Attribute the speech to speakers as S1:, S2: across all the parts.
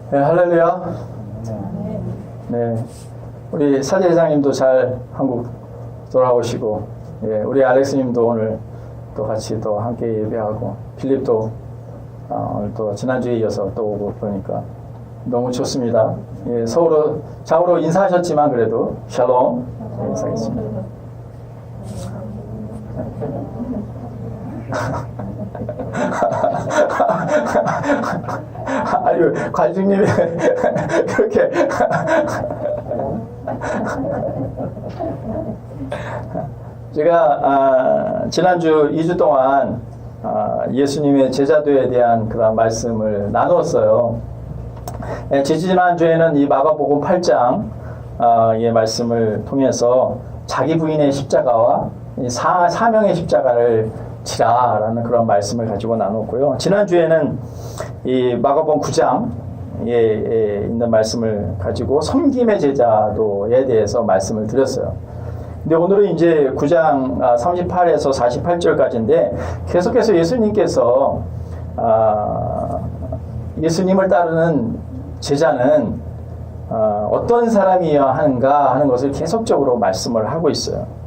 S1: 네, 할렐루야. 네, 우리 사제장님도 잘 한국 돌아오시고, 예, 우리 알렉스님도 오늘 또 같이 또 함께 예배하고, 필립도 오늘 또 지난주에 이어서 또 오고 그러니까 너무 좋습니다. 예, 서로 좌우로 인사하셨지만 그래도 샬롬 인사하겠습니다. 아니, 관중님이 그렇게 제가 지난주 2주 동안 예수님의 제자도에 대한 그런 말씀을 나누었어요. 지난주에는 이 마가복음 8장의 말씀을 통해서 자기 부인의 십자가와 사명의 십자가를 지라라는 그런 말씀을 가지고 나눴고요. 지난주에는 이 마가복음 9장에 있는 말씀을 가지고 섬김의 제자도에 대해서 말씀을 드렸어요. 근데 오늘은 이제 9장 38에서 48절까지인데 계속해서 예수님께서 예수님을 따르는 제자는 어떤 사람이어야 하는가 하는 것을 계속적으로 말씀을 하고 있어요.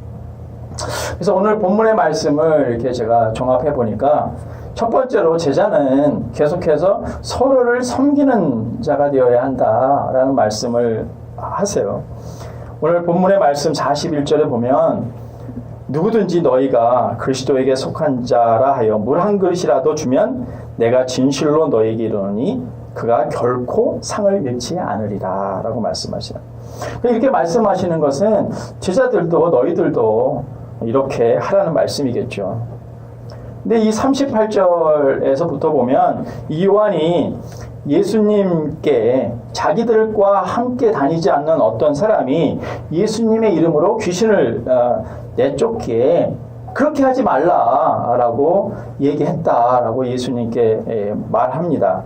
S1: 그래서 오늘 본문의 말씀을 이렇게 제가 종합해 보니까 첫 번째로 제자는 계속해서 서로를 섬기는 자가 되어야 한다라는 말씀을 하세요. 오늘 본문의 말씀 41절에 보면 누구든지 너희가 그리스도에게 속한 자라 하여 물 한 그릇이라도 주면 내가 진실로 너희에게 이르노니 그가 결코 상을 잃지 않으리라 라고 말씀하시는. 이렇게 말씀하시는 것은 제자들도 너희들도 이렇게 하라는 말씀이겠죠. 근데 이 38절에서부터 보면 이 요한이 예수님께 자기들과 함께 다니지 않는 어떤 사람이 예수님의 이름으로 귀신을 내쫓기에 그렇게 하지 말라라고 얘기했다라고 예수님께 말합니다.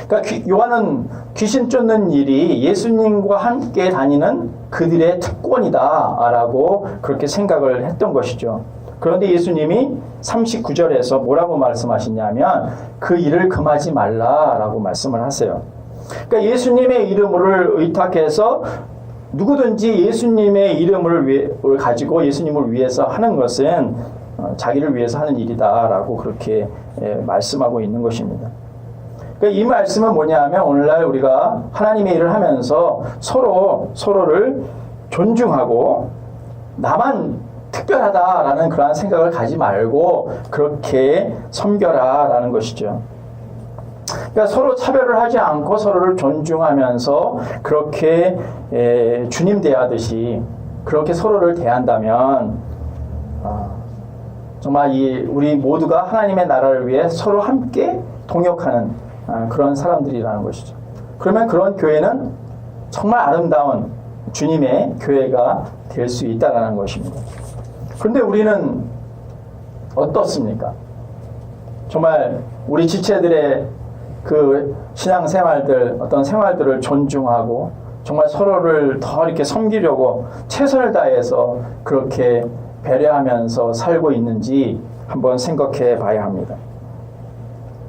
S1: 그러니까 요한은 귀신 쫓는 일이 예수님과 함께 다니는 그들의 특권이다라고 그렇게 생각을 했던 것이죠. 그런데 예수님이 39절에서 뭐라고 말씀하시냐면 그 일을 금하지 말라라고 말씀을 하세요. 그러니까 예수님의 이름을 의탁해서 누구든지 예수님의 이름을 가지고 예수님을 위해서 하는 것은 자기를 위해서 하는 일이다라고 그렇게 말씀하고 있는 것입니다. 그러니까 이 말씀은 뭐냐면 오늘날 우리가 하나님의 일을 하면서 서로를 존중하고 나만 특별하다라는 그러한 생각을 가지 말고 그렇게 섬겨라라는 것이죠. 그러니까 서로 차별을 하지 않고 서로를 존중하면서 그렇게 주님 대하듯이 그렇게 서로를 대한다면 정말 우리 모두가 하나님의 나라를 위해 서로 함께 동역하는 그런 사람들이라는 것이죠. 그러면 그런 교회는 정말 아름다운 주님의 교회가 될 수 있다는 것입니다. 그런데 우리는 어떻습니까? 정말 우리 지체들의 그 신앙생활들, 어떤 생활들을 존중하고 정말 서로를 더 이렇게 섬기려고 최선을 다해서 그렇게 배려하면서 살고 있는지 한번 생각해 봐야 합니다.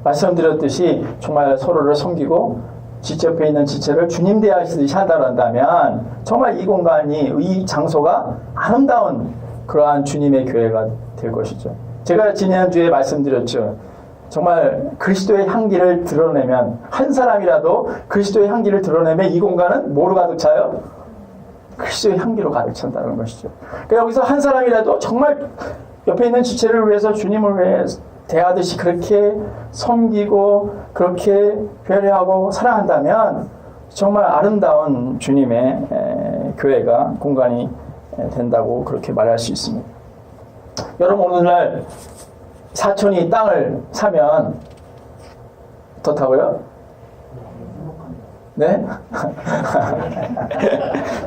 S1: 말씀드렸듯이 정말 서로를 섬기고 지체 옆에 있는 지체를 주님 대하시듯이 한다면 정말 이 공간이, 이 장소가 아름다운 그러한 주님의 교회가 될 것이죠. 제가 지난주에 말씀드렸죠. 정말 그리스도의 향기를 드러내면, 한 사람이라도 그리스도의 향기를 드러내면 이 공간은 뭐로 가득 차요? 그리스도의 향기로 가득 찬다는 것이죠. 그러니까 여기서 한 사람이라도 정말 옆에 있는 지체를 위해서 주님을 위해서 대하듯이 그렇게 섬기고 그렇게 배려하고 사랑한다면 정말 아름다운 주님의 교회가 공간이 된다고 그렇게 말할 수 있습니다. 여러분 오늘날 사촌이 땅을 사면 어떻다고요? 네?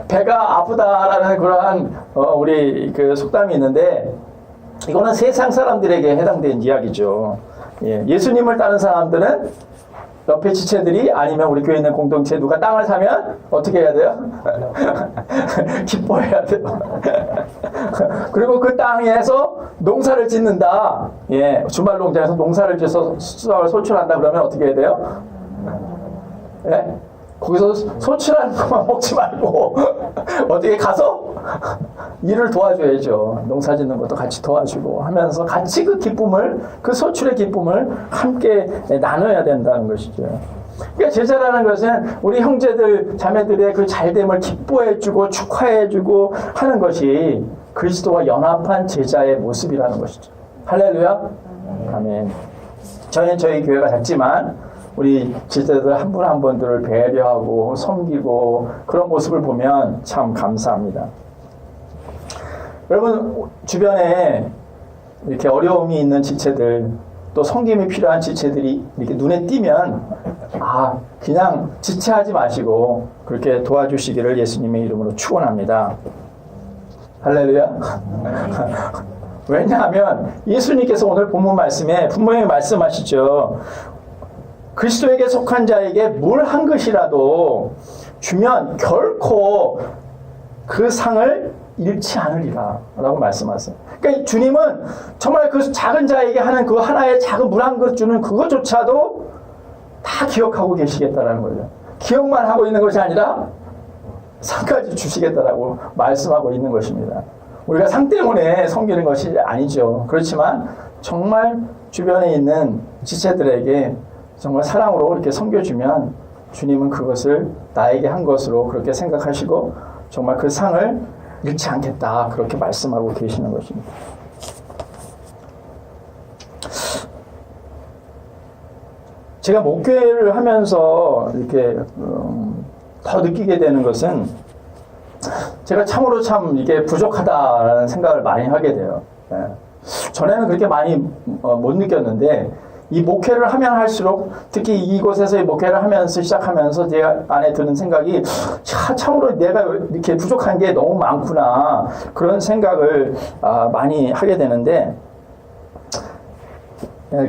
S1: 배가 아프다라는 그러한 우리 그 속담이 있는데 이거는 세상 사람들에게 해당된 이야기죠. 예수님을 따른 사람들은 옆에 지체들이 아니면 우리 교회 있는 공동체 누가 땅을 사면 어떻게 해야 돼요? 기뻐해야 돼요. 그리고 그 땅에서 농사를 짓는다. 주말 농장에서 농사를 지어서 수확을 솔출한다 그러면 어떻게 해야 돼요? 예? 거기서 소출하는 것만 먹지 말고 어떻게 가서 일을 도와줘야죠. 농사 짓는 것도 같이 도와주고 하면서 같이 그 기쁨을, 그 소출의 기쁨을 함께 나눠야 된다는 것이죠. 그러니까 제자라는 것은 우리 형제들, 자매들의 그 잘됨을 기뻐해주고 축하해주고 하는 것이 그리스도와 연합한 제자의 모습이라는 것이죠. 할렐루야. 아멘. 저희 교회가 작지만 우리 제자들 한 분 한 분들을 배려하고 섬기고 그런 모습을 보면 참 감사합니다. 여러분 주변에 이렇게 어려움이 있는 지체들, 또 섬김이 필요한 지체들이 이렇게 눈에 띄면 그냥 지체하지 마시고 그렇게 도와주시기를 예수님의 이름으로 축원합니다. 할렐루야. 왜냐하면 예수님께서 오늘 본문 말씀에 분명히 말씀하시죠. 그리스도에게 속한 자에게 물 한 그릇이라도 주면 결코 그 상을 잃지 않으리라 라고 말씀하세요. 그러니까 주님은 정말 그 작은 자에게 하는 그 하나의 작은 물 한 그릇 주는 그것조차도 다 기억하고 계시겠다라는 거죠. 기억만 하고 있는 것이 아니라 상까지 주시겠다라고 말씀하고 있는 것입니다. 우리가 상 때문에 섬기는 것이 아니죠. 그렇지만 정말 주변에 있는 지체들에게 정말 사랑으로 이렇게 섬겨주면 주님은 그것을 나에게 한 것으로 그렇게 생각하시고 정말 그 상을 잃지 않겠다 그렇게 말씀하고 계시는 것입니다. 제가 목회를 하면서 이렇게 더 느끼게 되는 것은 제가 참으로 참 이게 부족하다라는 생각을 많이 하게 돼요. 전에는 그렇게 많이 못 느꼈는데 이 목회를 하면 할수록 특히 이곳에서 목회를 하면서 시작하면서 제 안에 드는 생각이 참으로 내가 이렇게 부족한 게 너무 많구나 그런 생각을 많이 하게 되는데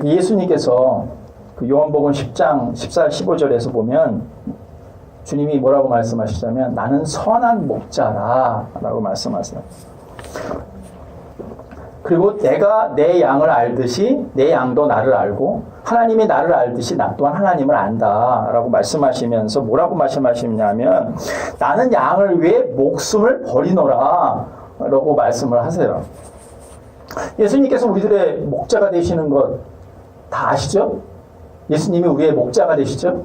S1: 예수님께서 그 요한복음 10장 14, 15절에서 보면 주님이 뭐라고 말씀하시자면 나는 선한 목자라 라고 말씀하세요. 그리고 내가 내 양을 알듯이 내 양도 나를 알고 하나님이 나를 알듯이 나 또한 하나님을 안다 라고 말씀하시면서 뭐라고 말씀하시냐면 나는 양을 위해 목숨을 버리노라 라고 말씀을 하세요. 예수님께서 우리들의 목자가 되시는 것 다 아시죠? 예수님이 우리의 목자가 되시죠?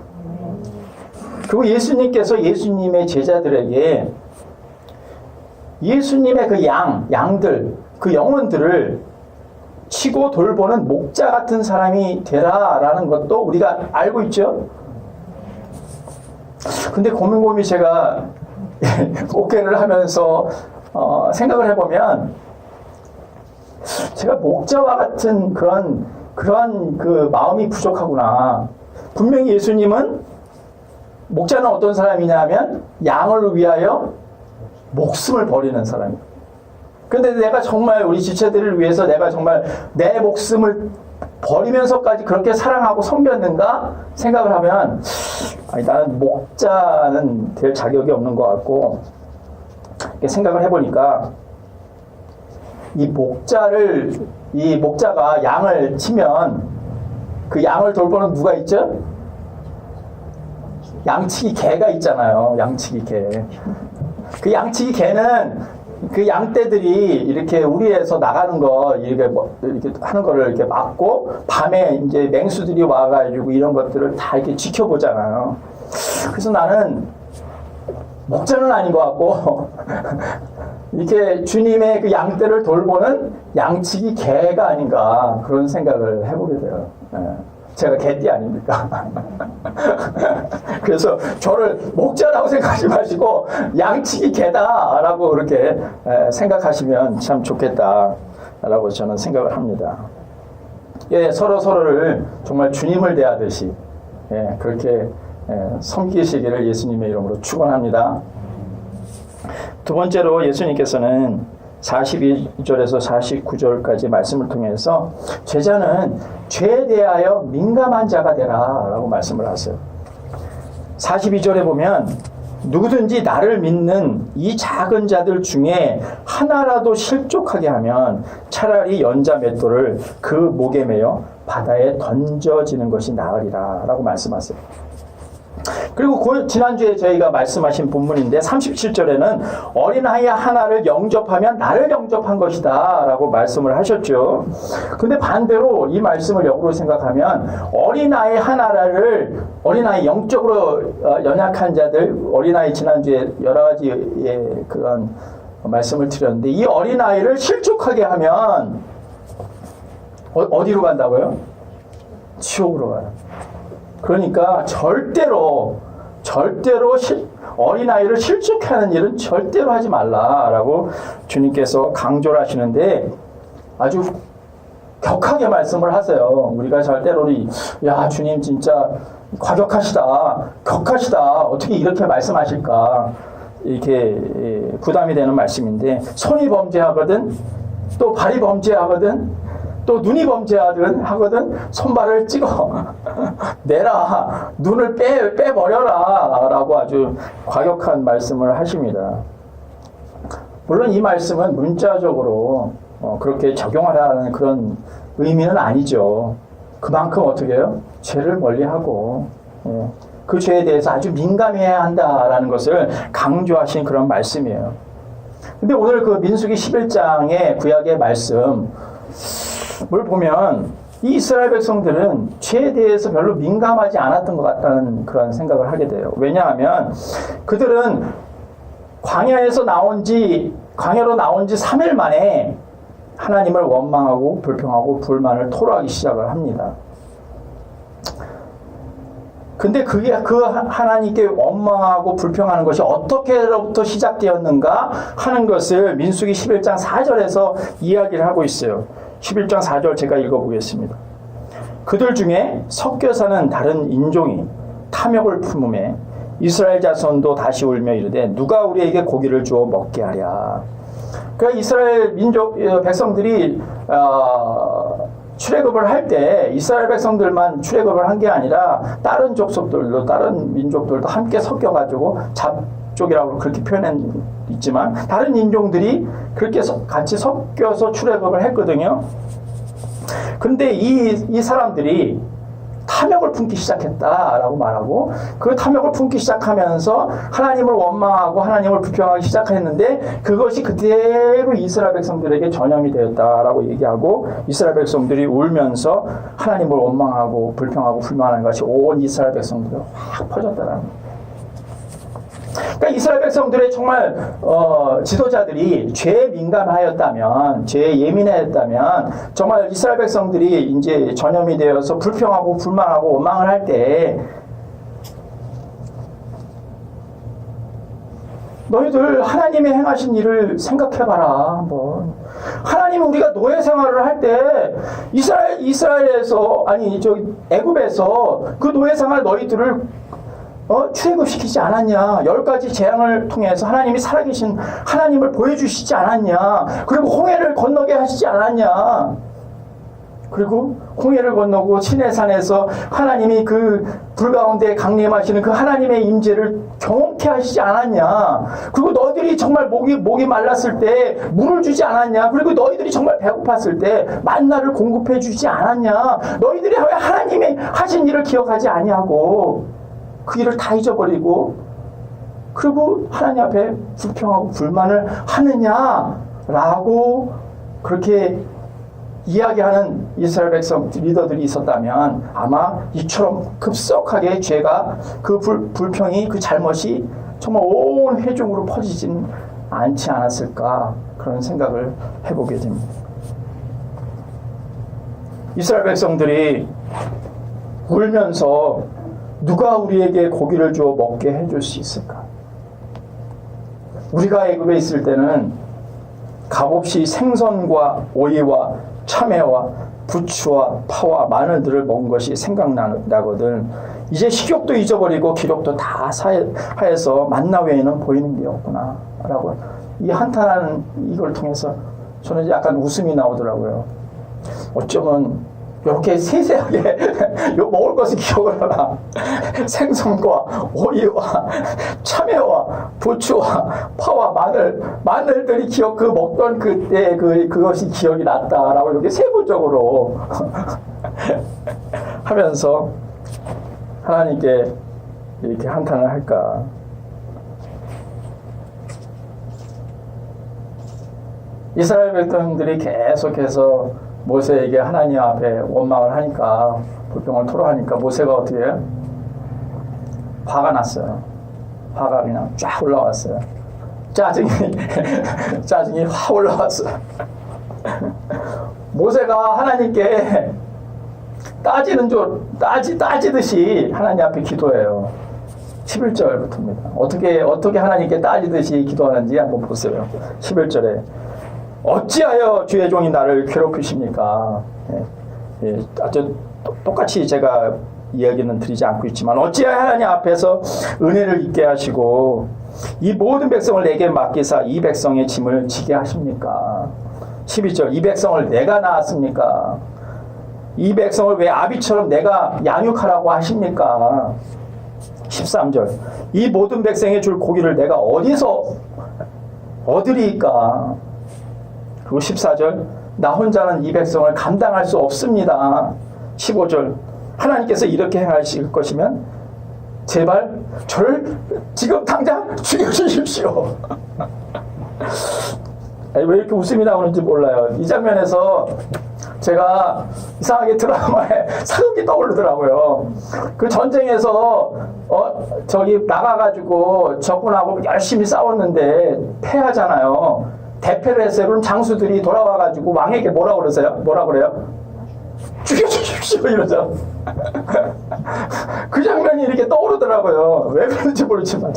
S1: 그리고 예수님께서 예수님의 제자들에게 예수님의 그 양들, 그 영혼들을 치고 돌보는 목자 같은 사람이 되라라는 것도 우리가 알고 있죠? 근데 고민고민 제가 목회를 하면서 생각을 해보면 제가 목자와 같은 그런 그 마음이 부족하구나. 분명히 예수님은 목자는 어떤 사람이냐면 양을 위하여 목숨을 버리는 사람이에요. 근데 내가 정말 우리 지체들을 위해서 내가 정말 내 목숨을 버리면서까지 그렇게 사랑하고 섬겼는가 생각을 하면 나는 목자는 될 자격이 없는 것 같고 이렇게 생각을 해보니까 이 목자가 양을 치면 그 양을 돌보는 누가 있죠? 양치기 개가 있잖아요. 양치기 개. 그 양치기 개는 그 양떼들이 이렇게 우리에서 나가는 거 이렇게 하는 거를 이렇게 막고 밤에 이제 맹수들이 와가지고 이런 것들을 다 이렇게 지켜보잖아요. 그래서 나는 목자는 아닌 것 같고 이렇게 주님의 그 양떼를 돌보는 양치기 개가 아닌가 그런 생각을 해보게 돼요. 제가 개띠 아닙니까? 그래서 저를 목자라고 생각하지 마시고 양치기 개다라고 그렇게 생각하시면 참 좋겠다라고 저는 생각을 합니다. 서로를 정말 주님을 대하듯이 그렇게 섬기시기를 예수님의 이름으로 축원합니다. 두 번째로 예수님께서는 42절에서 49절까지 말씀을 통해서 제자는 죄에 대하여 민감한 자가 되라 라고 말씀을 하세요. 42절에 보면 누구든지 나를 믿는 이 작은 자들 중에 하나라도 실족하게 하면 차라리 연자 맷돌을 그 목에 매어 바다에 던져지는 것이 나으리라 라고 말씀하세요. 그리고 지난주에 저희가 말씀하신 본문인데 37절에는 어린아이 하나를 영접하면 나를 영접한 것이다 라고 말씀을 하셨죠. 근데 반대로 이 말씀을 역으로 생각하면 어린아이 하나를 어린아이 영적으로 연약한 자들 어린아이 지난주에 여러 가지의 그런 말씀을 드렸는데 이 어린아이를 실족하게 하면 어디로 간다고요? 지옥으로 가요. 그러니까 절대로 어린아이를 실족하는 일은 절대로 하지 말라라고 주님께서 강조를 하시는데 아주 격하게 말씀을 하세요. 우리가 절대로 야 주님 진짜 과격하시다, 격하시다 어떻게 이렇게 말씀하실까 이렇게 부담이 되는 말씀인데 손이 범죄하거든 또 발이 범죄하거든 또 눈이 범죄하거든 손발을 찍어 내라 눈을 빼버려라 라고 아주 과격한 말씀을 하십니다. 물론 이 말씀은 문자적으로 그렇게 적용하라는 그런 의미는 아니죠. 그만큼 어떻게 해요? 죄를 멀리하고 그 죄에 대해서 아주 민감해야 한다라는 것을 강조하신 그런 말씀이에요. 근데 오늘 그 민수기 11장의 구약의 말씀 뭘 보면 이 이스라엘 백성들은 죄에 대해서 별로 민감하지 않았던 것 같다는 그런 생각을 하게 돼요. 왜냐하면 그들은 광야로 나온 지 3일 만에 하나님을 원망하고 불평하고 불만을 토로하기 시작을 합니다. 근데 그 하나님께 원망하고 불평하는 것이 어떻게로부터 시작되었는가 하는 것을 민수기 11장 4절에서 이야기를 하고 있어요. 11장 4절 제가 읽어보겠습니다. 그들 중에 섞여 사는 다른 인종이 탐욕을 품음에 이스라엘 자손도 다시 울며 이르되 누가 우리에게 고기를 주어 먹게 하랴. 그러니까 이스라엘 백성들이 출애굽을 할 때 이스라엘 백성들만 출애굽을 한 게 아니라 다른 족속들도 다른 민족들도 함께 섞여가지고 잡족이라고 그렇게 표현했지만 다른 인종들이 그렇게 같이 섞여서 출애굽을 했거든요. 근데 이 사람들이 탐욕을 품기 시작했다라고 말하고 그 탐욕을 품기 시작하면서 하나님을 원망하고 하나님을 불평하기 시작했는데 그것이 그대로 이스라엘 백성들에게 전염이 되었다라고 얘기하고 이스라엘 백성들이 울면서 하나님을 원망하고 불평하고 불만하는 것이 온 이스라엘 백성들에 확 퍼졌다라는 거예요. 그러니까 이스라엘 백성들의 정말 지도자들이 죄에 민감하였다면, 죄에 예민하였다면 정말 이스라엘 백성들이 이제 전염이 되어서 불평하고 불만하고 원망을 할 때 너희들 하나님의 행하신 일을 생각해봐라 한번. 하나님은 우리가 노예 생활을 할 때 이스라엘에서 애굽에서 그 노예 생활 너희들을 출애굽시키지 않았냐. 10가지 재앙을 통해서 하나님이 살아계신 하나님을 보여주시지 않았냐. 그리고 홍해를 건너게 하시지 않았냐. 그리고 홍해를 건너고 시내산에서 하나님이 그 불 가운데 강림하시는 그 하나님의 임재를 경험케 하시지 않았냐. 그리고 너희들이 정말 목이 말랐을 때 물을 주지 않았냐. 그리고 너희들이 정말 배고팠을 때 만나를 공급해 주지 않았냐. 너희들이 왜 하나님의 하신 일을 기억하지 아니하고 그 일을 다 잊어버리고 그리고 하나님 앞에 불평하고 불만을 하느냐라고 그렇게 이야기하는 이스라엘 백성 리더들이 있었다면 아마 이처럼 급속하게 죄가 그 불평이 그 잘못이 정말 온 회중으로 퍼지진 않지 않았을까 그런 생각을 해보게 됩니다. 이스라엘 백성들이 울면서 누가 우리에게 고기를 주어 먹게 해줄 수 있을까? 우리가 애굽에 있을 때는 값없이 생선과 오이와 참외와 부추와 파와 마늘들을 먹은 것이 생각나거든. 이제 식욕도 잊어버리고 기력도 다 하여서 만나 외에는 보이는 게 없구나 라고 이 한탄하는 이걸 통해서 저는 약간 웃음이 나오더라고요. 어쩌면 이렇게 세세하게 먹을 것을 기억을 하라. 생선과 오이와 참외와 부추와 파와 마늘들이 먹던 그때 그것이 기억이 났다라고 이렇게 세부적으로 하면서 하나님께 이렇게 한탄을 할까? 이스라엘 백성들이 계속해서 모세에게 하나님 앞에 원망을 하니까, 불평을 토로하니까 모세가 어떻게 해요? 화가 났어요. 화가 그냥 쫙 올라왔어요. 짜증이 확 올라왔어요. 모세가 하나님께 따지듯이 하나님 앞에 기도해요. 11절부터입니다. 어떻게 하나님께 따지듯이 기도하는지 한번 보세요. 11절에 어찌하여 주의 종이 나를 괴롭히십니까? 아주 똑같이 제가 이야기는 드리지 않고 있지만, 어찌하여 하나님 앞에서 은혜를 잊게 하시고 이 모든 백성을 내게 맡기사 이 백성의 짐을 지게 하십니까? 12절, 이 백성을 내가 낳았습니까? 이 백성을 왜 아비처럼 내가 양육하라고 하십니까? 13절, 이 모든 백성에 줄 고기를 내가 어디서 얻으리까? 그리고 14절, 나 혼자는 이 백성을 감당할 수 없습니다. 15절, 하나님께서 이렇게 행하실 것이면 제발 저를 지금 당장 죽여주십시오. 왜 이렇게 웃음이 나오는지 몰라요. 이 장면에서 제가 이상하게 드라마에 사극이 떠오르더라고요. 그 전쟁에서 나가가지고 적군하고 열심히 싸웠는데 패하잖아요. 대패를 했어요. 그럼 장수들이 돌아와가지고 왕에게 뭐라 그래요? 죽여주십시오 이러죠. 그 장면이 이렇게 떠오르더라고요. 왜 그런지 모르지만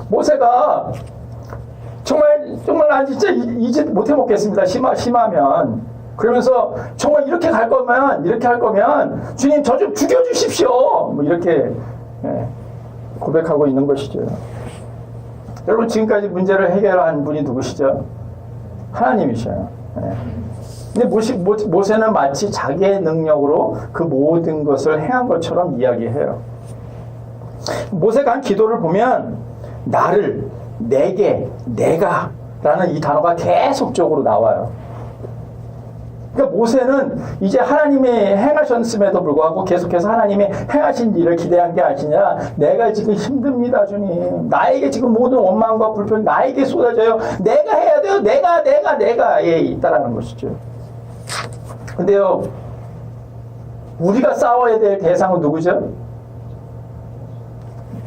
S1: 모세가 정말 난 진짜 이제 못해 먹겠습니다. 심하면. 그러면서 정말 이렇게 할 거면 주님 저 좀 죽여주십시오. 뭐 이렇게 고백하고 있는 것이죠. 여러분, 지금까지 문제를 해결한 분이 누구시죠? 하나님이셔요. 근데 모세는 마치 자기의 능력으로 그 모든 것을 행한 것처럼 이야기해요. 모세가 한 기도를 보면 나를, 내게, 내가 라는 이 단어가 계속적으로 나와요. 그러니까 모세는 이제 하나님이 행하셨음에도 불구하고 계속해서 하나님이 행하신 일을 기대한 게 아니라 내가 지금 힘듭니다 주님, 나에게 지금 모든 원망과 불평이 나에게 쏟아져요, 내가 해야 돼요, 내가에 있다라는 것이죠. 근데요, 우리가 싸워야 될 대상은 누구죠?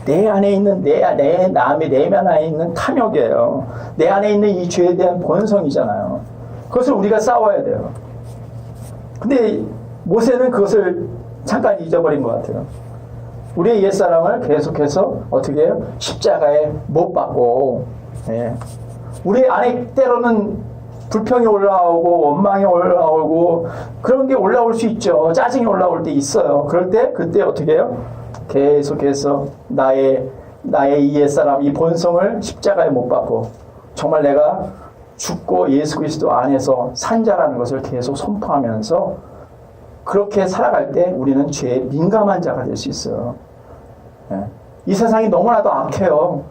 S1: 내 안에 있는 내 마음의 내면 안에 있는 탐욕이에요. 내 안에 있는 이 죄에 대한 본성이잖아요. 그것을 우리가 싸워야 돼요. 근데 모세는 그것을 잠깐 잊어버린 것 같아요. 우리의 옛사람을 계속해서 어떻게 해요? 십자가에 못 박고, 우리 안에 때로는 불평이 올라오고 원망이 올라오고 그런 게 올라올 수 있죠. 짜증이 올라올 때 있어요. 그럴 때 그때 어떻게 해요? 계속해서 나의 이 옛사람, 이 본성을 십자가에 못 박고 정말 내가 죽고 예수 그리스도 안에서 산 자라는 것을 계속 선포하면서 그렇게 살아갈 때 우리는 죄에 민감한 자가 될 수 있어요. 이 세상이 너무나도 악해요.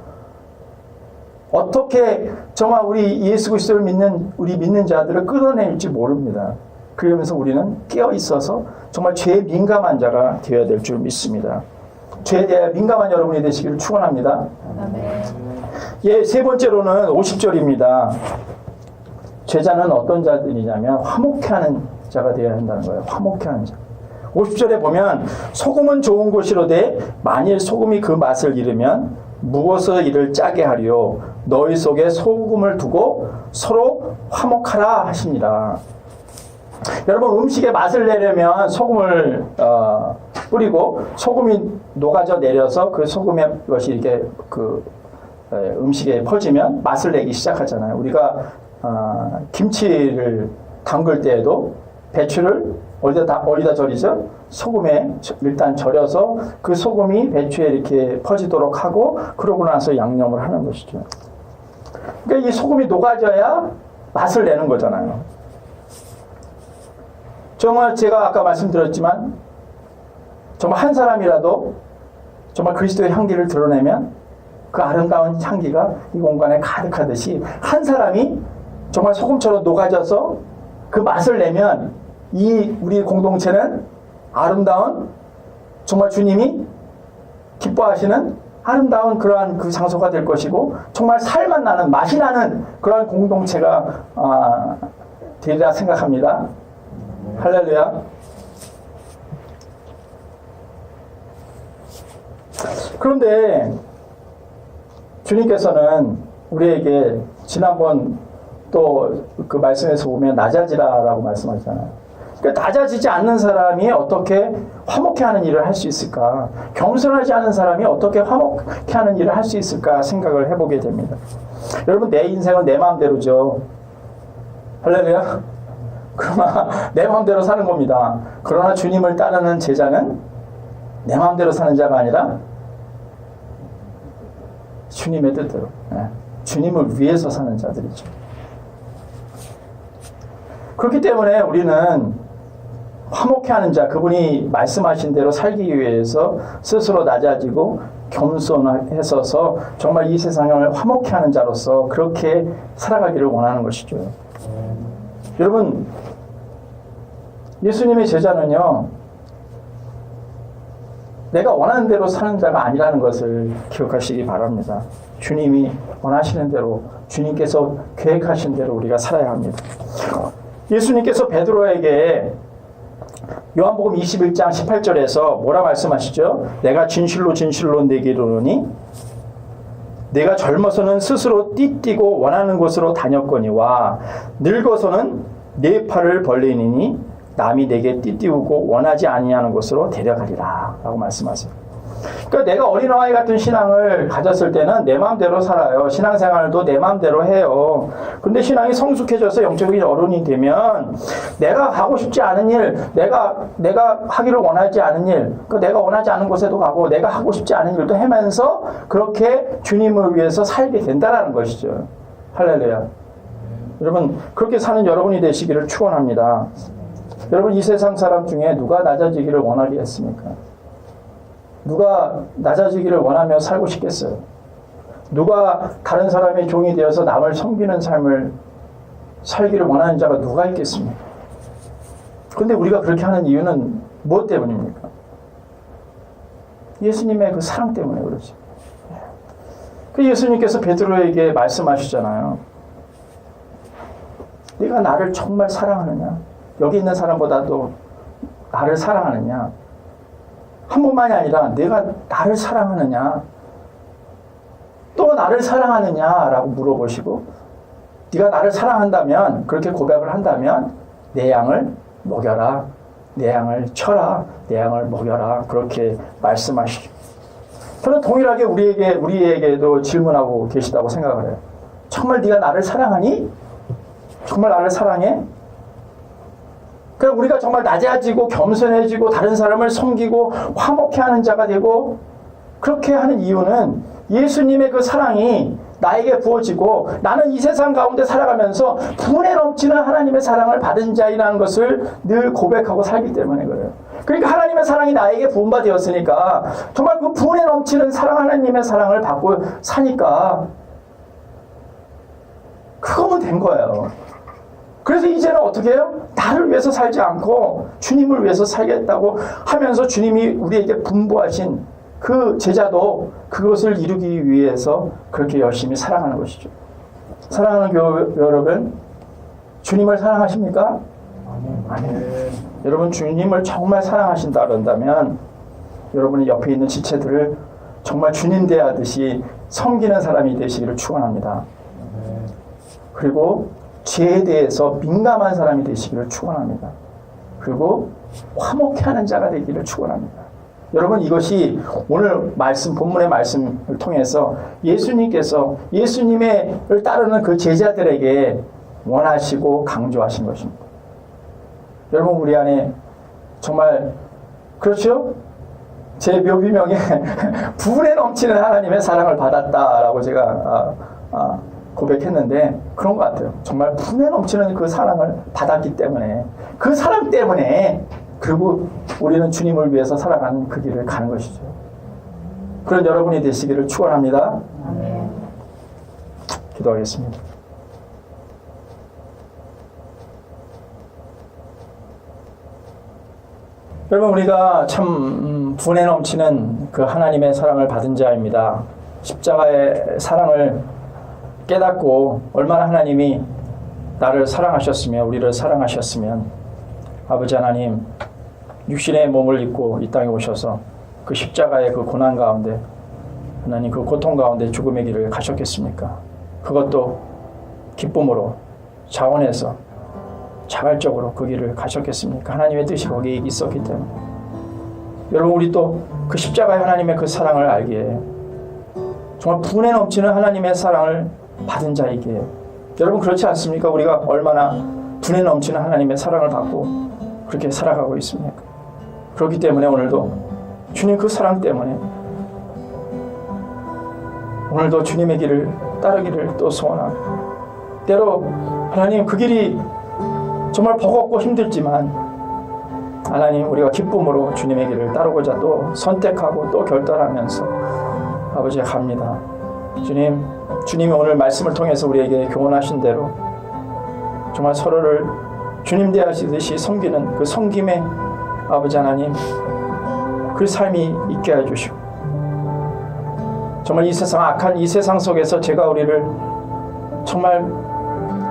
S1: 어떻게 정말 우리 예수 그리스도를 믿는 자들을 끌어낼지 모릅니다. 그러면서 우리는 깨어 있어서 정말 죄에 민감한 자가 되어야 될 줄 믿습니다. 죄에 대해 민감한 여러분이 되시기를 축원합니다. 세 번째로는 50절입니다. 제자는 어떤 자들이냐면 화목해하는 자가 되어야 한다는 거예요. 화목해하는 자. 50절에 보면 소금은 좋은 것이로되 만일 소금이 그 맛을 잃으면 무엇을 이를 짜게 하리요, 너희 속에 소금을 두고 서로 화목하라 하십니다. 여러분, 음식에 맛을 내려면 소금을 뿌리고 소금이 녹아져 내려서 그 소금의 것이 이렇게 음식에 퍼지면 맛을 내기 시작하잖아요. 우리가 김치를 담글 때에도 배추를 어디다 절이죠? 소금에 일단 절여서 그 소금이 배추에 이렇게 퍼지도록 하고 그러고 나서 양념을 하는 것이죠. 그러니까 이 소금이 녹아져야 맛을 내는 거잖아요. 정말 제가 아까 말씀드렸지만 정말 한 사람이라도 정말 그리스도의 향기를 드러내면 그 아름다운 향기가 이 공간에 가득하듯이 한 사람이 정말 소금처럼 녹아져서 그 맛을 내면 이 우리 공동체는 아름다운 정말 주님이 기뻐하시는 아름다운 그러한 그 장소가 될 것이고 정말 살맛 나는 맛이 나는 그러한 공동체가 되리라 생각합니다. 할렐루야. 그런데 주님께서는 우리에게 지난번 또 그 말씀에서 보면 낮아지라라고 말씀하잖아요. 그러니까 낮아지지 않는 사람이 어떻게 화목해 하는 일을 할 수 있을까? 겸손하지 않은 사람이 어떻게 화목해 하는 일을 할 수 있을까 생각을 해보게 됩니다. 여러분, 내 인생은 내 마음대로죠. 할렐루야. 그러나 내 마음대로 사는 겁니다. 그러나 주님을 따르는 제자는 내 마음대로 사는 자가 아니라 주님의 뜻대로, 주님을 위해서 사는 자들이죠. 그렇기 때문에 우리는 화목해하는 자, 그분이 말씀하신 대로 살기 위해서 스스로 낮아지고 겸손해서서 정말 이 세상을 화목해하는 자로서 그렇게 살아가기를 원하는 것이죠. 여러분, 예수님의 제자는요, 내가 원하는 대로 사는 자가 아니라는 것을 기억하시기 바랍니다. 주님이 원하시는 대로, 주님께서 계획하신 대로 우리가 살아야 합니다. 예수님께서 베드로에게 요한복음 21장 18절에서 뭐라 말씀하시죠? 내가 진실로 진실로 네게 이르노니 내가 젊어서는 스스로 띠띠고 원하는 곳으로 다녔거니와 늙어서는 네 팔을 벌리니 남이 내게 띠띠우고 원하지 아니하는 곳으로 데려가리라 라고 말씀하세요. 그러니까 내가 어린아이 같은 신앙을 가졌을 때는 내 마음대로 살아요. 신앙생활도 내 마음대로 해요. 근데 신앙이 성숙해져서 영적인 어른이 되면 내가 하고 싶지 않은 일, 내가 하기를 원하지 않은 일, 내가 원하지 않은 곳에도 가고 내가 하고 싶지 않은 일도 하면서 그렇게 주님을 위해서 살게 된다는 것이죠. 할렐루야. 여러분, 그렇게 사는 여러분이 되시기를 축원합니다. 여러분, 이 세상 사람 중에 누가 낮아지기를 원하겠습니까? 누가 낮아지기를 원하며 살고 싶겠어요? 누가 다른 사람의 종이 되어서 남을 섬기는 삶을 살기를 원하는 자가 누가 있겠습니까? 그런데 우리가 그렇게 하는 이유는 무엇 때문입니까? 예수님의 그 사랑 때문에 그렇지. 그 예수님께서 베드로에게 말씀하시잖아요. 네가 나를 정말 사랑하느냐? 여기 있는 사람보다도 나를 사랑하느냐? 한 번만이 아니라 내가 나를 사랑하느냐? 또 나를 사랑하느냐라고 물어보시고 네가 나를 사랑한다면, 그렇게 고백을 한다면 내 양을 먹여라, 내 양을 쳐라, 내 양을 먹여라, 그렇게 말씀하시죠. 저는 동일하게 우리에게도 질문하고 계시다고 생각을 해요. 정말 네가 나를 사랑하니? 정말 나를 사랑해? 그러니까 우리가 정말 낮아지고 겸손해지고 다른 사람을 섬기고 화목해하는 자가 되고 그렇게 하는 이유는 예수님의 그 사랑이 나에게 부어지고 나는 이 세상 가운데 살아가면서 분에 넘치는 하나님의 사랑을 받은 자이라는 것을 늘 고백하고 살기 때문에 그래요. 그러니까 하나님의 사랑이 나에게 부은바 되었으니까 정말 그 분에 넘치는 사랑, 하나님의 사랑을 받고 사니까 그거면 된 거예요. 그래서 이제는 어떻게 해요? 나를 위해서 살지 않고 주님을 위해서 살겠다고 하면서 주님이 우리에게 분부하신 그 제자도 그것을 이루기 위해서 그렇게 열심히 사랑하는 것이죠. 사랑하는 교회 여러분, 주님을 사랑하십니까? 아멘. 여러분, 주님을 정말 사랑하신다 그런다면 여러분이 옆에 있는 지체들을 정말 주님 대하듯이 섬기는 사람이 되시기를 축원합니다. 그리고 죄에 대해서 민감한 사람이 되시기를 축원합니다. 그리고 화목해하는 자가 되기를 축원합니다. 여러분, 이것이 오늘 본문의 말씀을 통해서 예수님께서 예수님을 따르는 그 제자들에게 원하시고 강조하신 것입니다. 여러분, 우리 안에 정말 그렇죠? 제 묘비명에 불에 넘치는 하나님의 사랑을 받았다라고 제가 고백했는데 그런 것 같아요. 정말 분에 넘치는 그 사랑을 받았기 때문에, 그 사랑 때문에 그리고 우리는 주님을 위해서 살아가는 그 길을 가는 것이죠. 그런 여러분이 되시기를 축원합니다. 기도하겠습니다. 여러분, 우리가 참 분에 넘치는 그 하나님의 사랑을 받은 자입니다. 십자가의 사랑을 깨닫고 얼마나 하나님이 나를 사랑하셨으며 우리를 사랑하셨으면 아버지 하나님 육신의 몸을 입고 이 땅에 오셔서 그 십자가의 그 고난 가운데 하나님 그 고통 가운데 죽음의 길을 가셨겠습니까? 그것도 기쁨으로 자원해서 자발적으로 그 길을 가셨겠습니까? 하나님의 뜻이 거기에 있었기 때문에. 여러분, 우리 또 그 십자가의 하나님의 그 사랑을 알기에 정말 분에 넘치는 하나님의 사랑을 받은 자이기에, 여러분 그렇지 않습니까? 우리가 얼마나 분에 넘치는 하나님의 사랑을 받고 그렇게 살아가고 있습니까? 그렇기 때문에 오늘도 주님 그 사랑 때문에 오늘도 주님의 길을 따르기를 또 소원하고, 때로 하나님 그 길이 정말 버겁고 힘들지만 하나님 우리가 기쁨으로 주님의 길을 따르고자 또 선택하고 또 결단하면서 아버지 갑니다. 주님이 오늘 말씀을 통해서 우리에게 교훈하신 대로 정말 서로를 주님 대하시듯이 섬기는 그 섬김의 아버지 하나님 그 삶이 있게 해주시고, 정말 이 세상 악한 이 세상 속에서 제가 우리를 정말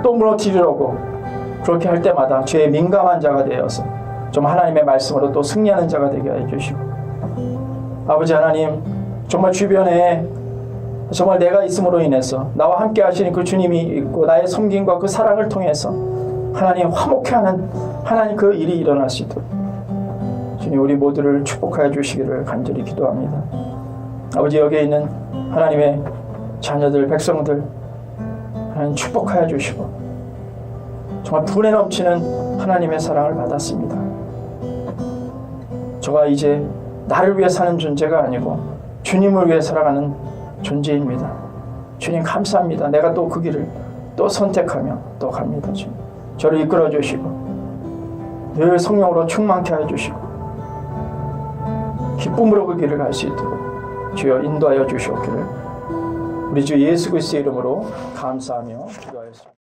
S1: 또 무너뜨리려고 그렇게 할 때마다 죄에 민감한 자가 되어서 좀 하나님의 말씀으로 또 승리하는 자가 되게 해주시고, 아버지 하나님 정말 주변에 정말 내가 있음으로 인해서 나와 함께 하시는 그 주님이 있고 나의 섬김과 그 사랑을 통해서 하나님 화목해하는 하나님 그 일이 일어날 수 있도록 주님 우리 모두를 축복하여 주시기를 간절히 기도합니다. 아버지, 여기에 있는 하나님의 자녀들 백성들 하나님 축복하여 주시고, 정말 분에 넘치는 하나님의 사랑을 받았습니다. 저가 이제 나를 위해 사는 존재가 아니고 주님을 위해 살아가는 존재입니다. 주님 감사합니다. 내가 또 그 길을 또 선택하며 또 갑니다. 주님 저를 이끌어 주시고 늘 성령으로 충만케 해주시고 기쁨으로 그 길을 갈 수 있도록 주여 인도하여 주시옵기를 우리 주 예수 그리스도의 이름으로 감사하며 기도하였습니다.